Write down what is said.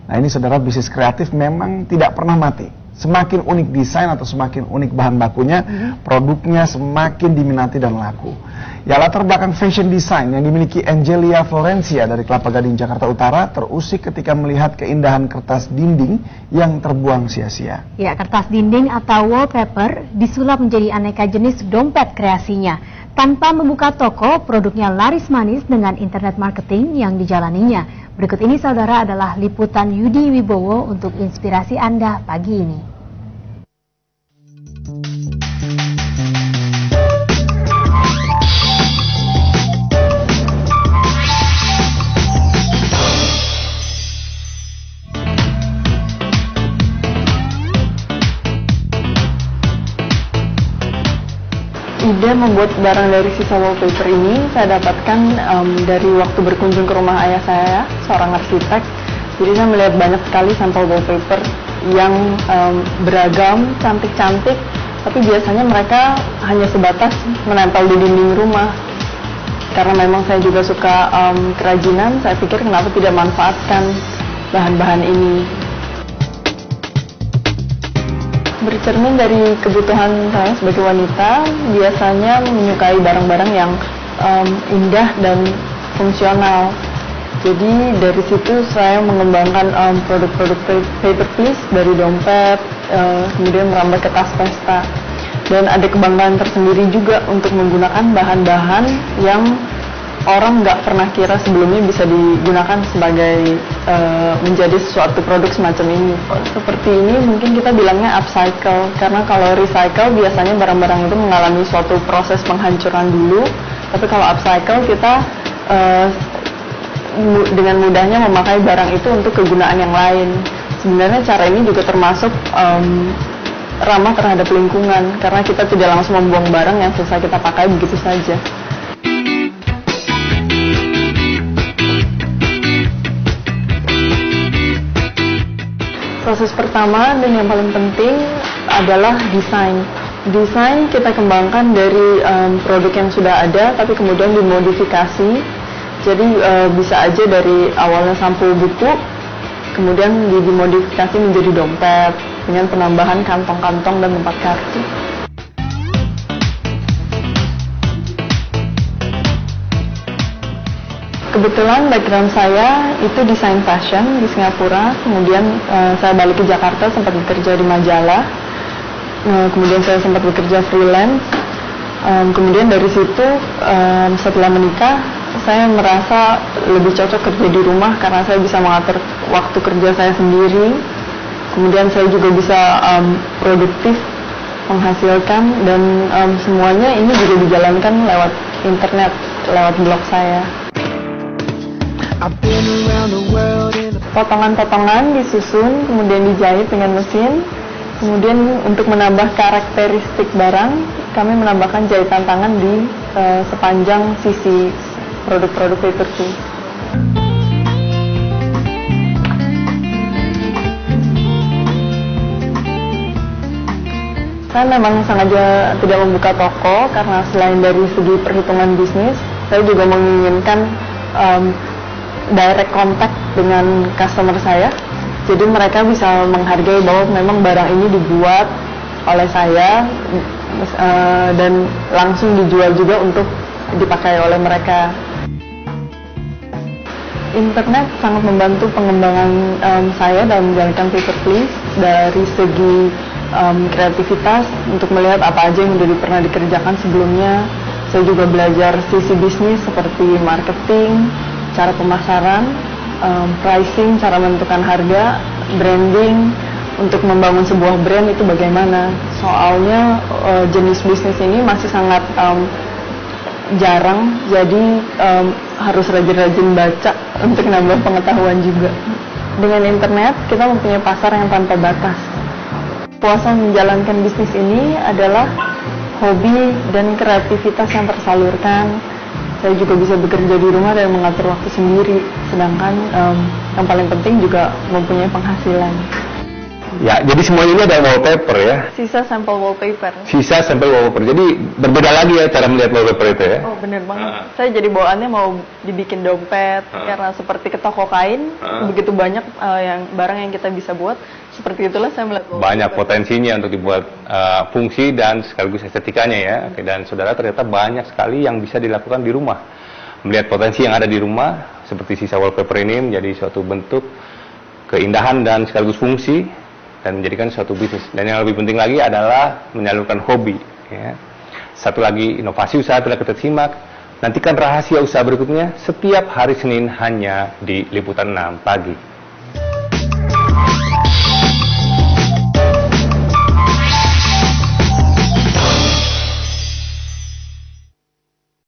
Nah ini saudara, bisnis kreatif memang tidak pernah mati. Semakin unik desain atau semakin unik bahan bakunya, produknya semakin diminati dan laku. Ya, latar belakang fashion design yang dimiliki Angelia Florencia dari Kelapa Gading, Jakarta Utara terusik ketika melihat keindahan kertas dinding yang terbuang sia-sia. Ya, kertas dinding atau wallpaper disulap menjadi aneka jenis dompet kreasinya. Tanpa membuka toko, produknya laris manis dengan internet marketing yang dijalaninya. Berikut ini saudara adalah liputan Yudi Wibowo untuk inspirasi Anda pagi ini. Ide membuat barang dari sisa wallpaper ini saya dapatkan dari waktu berkunjung ke rumah ayah saya, seorang arsitek. Jadi saya melihat banyak sekali sampel wallpaper yang beragam, cantik-cantik, tapi biasanya mereka hanya sebatas menempel di dinding rumah. Karena memang saya juga suka kerajinan, saya pikir kenapa tidak manfaatkan bahan-bahan ini. Bercermin dari kebutuhan saya sebagai wanita, biasanya menyukai barang-barang yang indah dan fungsional. Jadi dari situ saya mengembangkan produk-produk paper please dari dompet, kemudian merambah ke tas pesta. Dan ada kebanggaan tersendiri juga untuk menggunakan bahan-bahan yang orang nggak pernah kira sebelumnya bisa digunakan sebagai menjadi suatu produk semacam ini. Seperti ini mungkin kita bilangnya upcycle, karena kalau recycle biasanya barang-barang itu mengalami suatu proses penghancuran dulu, tapi kalau upcycle kita dengan mudahnya memakai barang itu untuk kegunaan yang lain. Sebenarnya cara ini juga termasuk ramah terhadap lingkungan, karena kita tidak langsung membuang barang yang selesai kita pakai begitu saja. Proses pertama dan yang paling penting adalah desain. Desain kita kembangkan dari produk yang sudah ada, tapi kemudian dimodifikasi. Jadi bisa aja dari awalnya sampul buku, kemudian dimodifikasi menjadi dompet dengan penambahan kantong-kantong dan tempat kartu. Kebetulan background saya itu desain fashion di Singapura, kemudian saya balik ke Jakarta, sempat bekerja di majalah, kemudian saya sempat bekerja freelance, kemudian dari situ setelah menikah saya merasa lebih cocok kerja di rumah karena saya bisa mengatur waktu kerja saya sendiri, kemudian saya juga bisa produktif, menghasilkan, dan semuanya ini juga dijalankan lewat internet, lewat blog saya. Potongan-potongan disusun, kemudian dijahit dengan mesin. Kemudian untuk menambah karakteristik barang, kami menambahkan jahitan tangan di sepanjang sisi produk-produk paper please. Saya memang sengaja tidak membuka toko karena selain dari segi perhitungan bisnis, saya juga menginginkan direct contact dengan customer saya, jadi mereka bisa menghargai bahwa memang barang ini dibuat oleh saya dan langsung dijual juga untuk dipakai oleh mereka. Internet sangat membantu pengembangan saya dalam menjalankan paper please dari segi kreativitas untuk melihat apa aja yang sudah pernah dikerjakan sebelumnya. Saya juga belajar sisi bisnis seperti marketing, cara pemasaran, pricing, cara menentukan harga, branding, untuk membangun sebuah brand itu bagaimana. Soalnya jenis bisnis ini masih sangat jarang, jadi harus rajin-rajin baca untuk nambah pengetahuan juga. Dengan internet, kita mempunyai pasar yang tanpa batas. Puasa menjalankan bisnis ini adalah hobi dan kreativitas yang tersalurkan. Saya juga bisa bekerja di rumah dan mengatur waktu sendiri, sedangkan yang paling penting juga mempunyai penghasilan. Ya, jadi semuanya ini ada wallpaper ya. Sisa sampel wallpaper. Sisa sampai wallpaper. Jadi berbeda lagi ya cara melihat wallpaper itu ya. Oh bener banget. Saya jadi bawaannya mau dibikin dompet karena seperti ke toko kain begitu banyak yang barang yang kita bisa buat. Seperti itulah saya melihat wallpaper. Banyak potensinya untuk dibuat fungsi dan sekaligus estetikanya ya. Oke, dan saudara ternyata banyak sekali yang bisa dilakukan di rumah. Melihat potensi yang ada di rumah seperti sisa wallpaper ini menjadi suatu bentuk keindahan dan sekaligus fungsi dan menjadikan suatu bisnis. Dan yang lebih penting lagi adalah menyalurkan hobi ya. Satu lagi inovasi usaha telah kita simak. Nantikan rahasia usaha berikutnya setiap hari Senin hanya di Liputan 6 pagi.